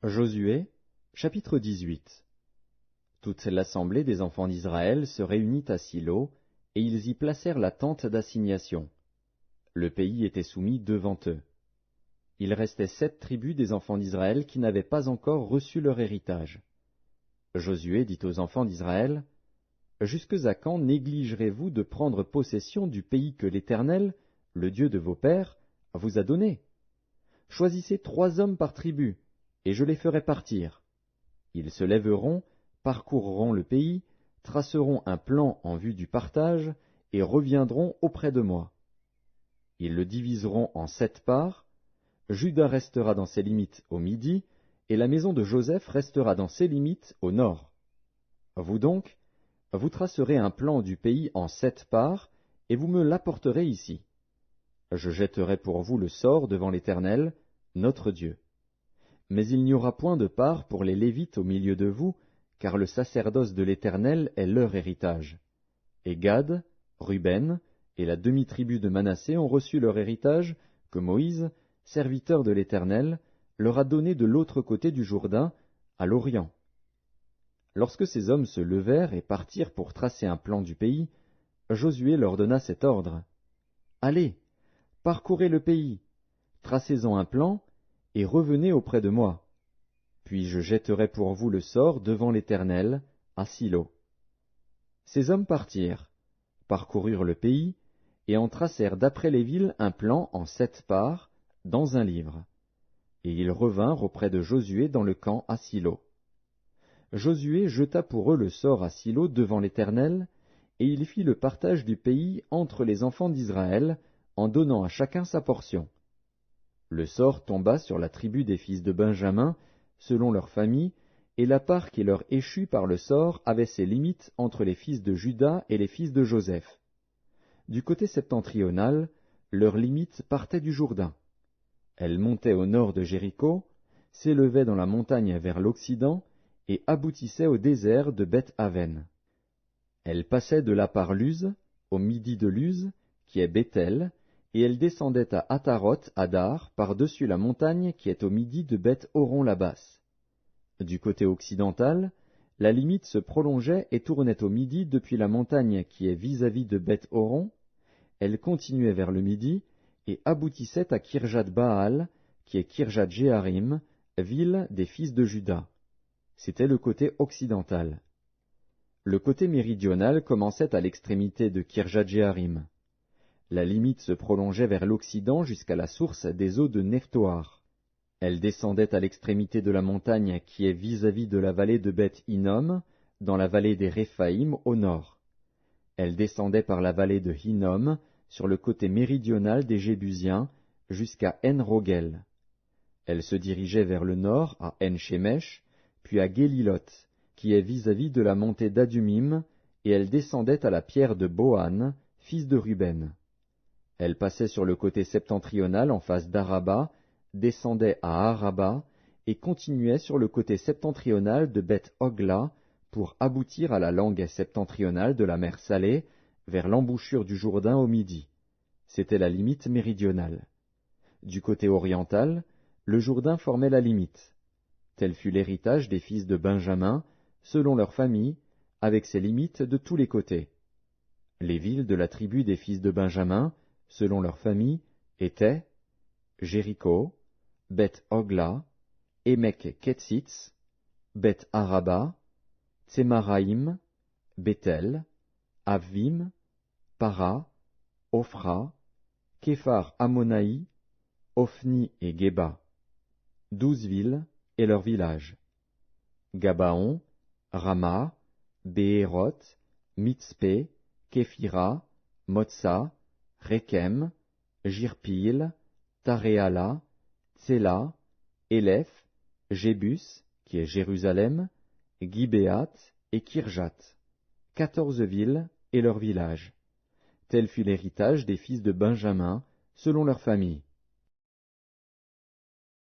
Josué, chapitre 18. Toute l'assemblée des enfants d'Israël se réunit à Silo, et ils y placèrent la tente d'assignation. Le pays était soumis devant eux. Il restait 7 tribus des enfants d'Israël qui n'avaient pas encore reçu leur héritage. Josué dit aux enfants d'Israël, « Jusque à quand négligerez-vous de prendre possession du pays que l'Éternel, le Dieu de vos pères, vous a donné? Choisissez 3 hommes par tribu, et je les ferai partir. Ils se lèveront, parcourront le pays, traceront un plan en vue du partage, et reviendront auprès de moi. Ils le diviseront en 7 parts. Juda restera dans ses limites au midi, et la maison de Joseph restera dans ses limites au nord. Vous donc, vous tracerez un plan du pays en 7 parts, et vous me l'apporterez ici. Je jetterai pour vous le sort devant l'Éternel, notre Dieu. Mais il n'y aura point de part pour les Lévites au milieu de vous, car le sacerdoce de l'Éternel est leur héritage. Et Gad, Ruben et la demi-tribu de Manassé ont reçu leur héritage que Moïse, serviteur de l'Éternel, leur a donné de l'autre côté du Jourdain, à l'Orient. Lorsque ces hommes se levèrent et partirent pour tracer un plan du pays, Josué leur donna cet ordre. « Allez, parcourez le pays, tracez-en un plan, et revenez auprès de moi. Puis je jetterai pour vous le sort devant l'Éternel, à Silo. » Ces hommes partirent, parcoururent le pays, et en tracèrent d'après les villes un plan en 7 parts, dans un livre. Et ils revinrent auprès de Josué dans le camp à Silo. Josué jeta pour eux le sort à Silo devant l'Éternel, et il fit le partage du pays entre les enfants d'Israël, en donnant à chacun sa portion. Le sort tomba sur la tribu des fils de Benjamin, selon leur famille, et la part qui leur échut par le sort avait ses limites entre les fils de Juda et les fils de Joseph. Du côté septentrional, leur limite partait du Jourdain. Elle montait au nord de Jéricho, s'élevait dans la montagne vers l'Occident, et aboutissait au désert de Beth-Aven. Elle passait de là par Luz, au midi de Luz, qui est Béthel, et elle descendait à Ataroth Adar par-dessus la montagne qui est au midi de Beth-Horon-la-Basse. Du côté occidental, la limite se prolongeait et tournait au midi depuis la montagne qui est vis-à-vis de Beth-Horon. Elle continuait vers le midi et aboutissait à Kirjat-Baal, qui est Kirjat-Jéarim, ville des fils de Juda. C'était le côté occidental. Le côté méridional commençait à l'extrémité de Kirjat-Jéarim. La limite se prolongeait vers l'Occident jusqu'à la source des eaux de Nephtoar. Elle descendait à l'extrémité de la montagne qui est vis-à-vis de la vallée de Beth-Hinnom, dans la vallée des Réphaïm au nord. Elle descendait par la vallée de Hinnom, sur le côté méridional des Jébusiens, jusqu'à En-Rogel. Elle se dirigeait vers le nord à En-Shemesh, puis à Guélilot, qui est vis-à-vis de la montée d'Adumim, et elle descendait à la pierre de Bohan, fils de Ruben. Elle passait sur le côté septentrional en face d'Araba, descendait à Araba, et continuait sur le côté septentrional de Beth-Hogla, pour aboutir à la langue septentrionale de la mer Salée, vers l'embouchure du Jourdain au midi. C'était la limite méridionale. Du côté oriental, le Jourdain formait la limite. Tel fut l'héritage des fils de Benjamin, selon leur famille, avec ses limites de tous les côtés. Les villes de la tribu des fils de Benjamin, selon leur famille, étaient Jéricho, Beth-Hogla, Émek-Kétzitz, Beth-Araba, Tsémaraïm, Béthel, Avvim, Para, Ophra, Képhar Ammonaï, Ophni et Géba. 12 villes et leurs villages. Gabaon, Rama, Béhéroth, Mitzpé, Képhira, Motsa, Rékem, Jirpil, Taréala, Tséla, Élef, Jébus, qui est Jérusalem, Gibéat et Kirjat. 14 villes et leurs villages. Tel fut l'héritage des fils de Benjamin, selon leur famille.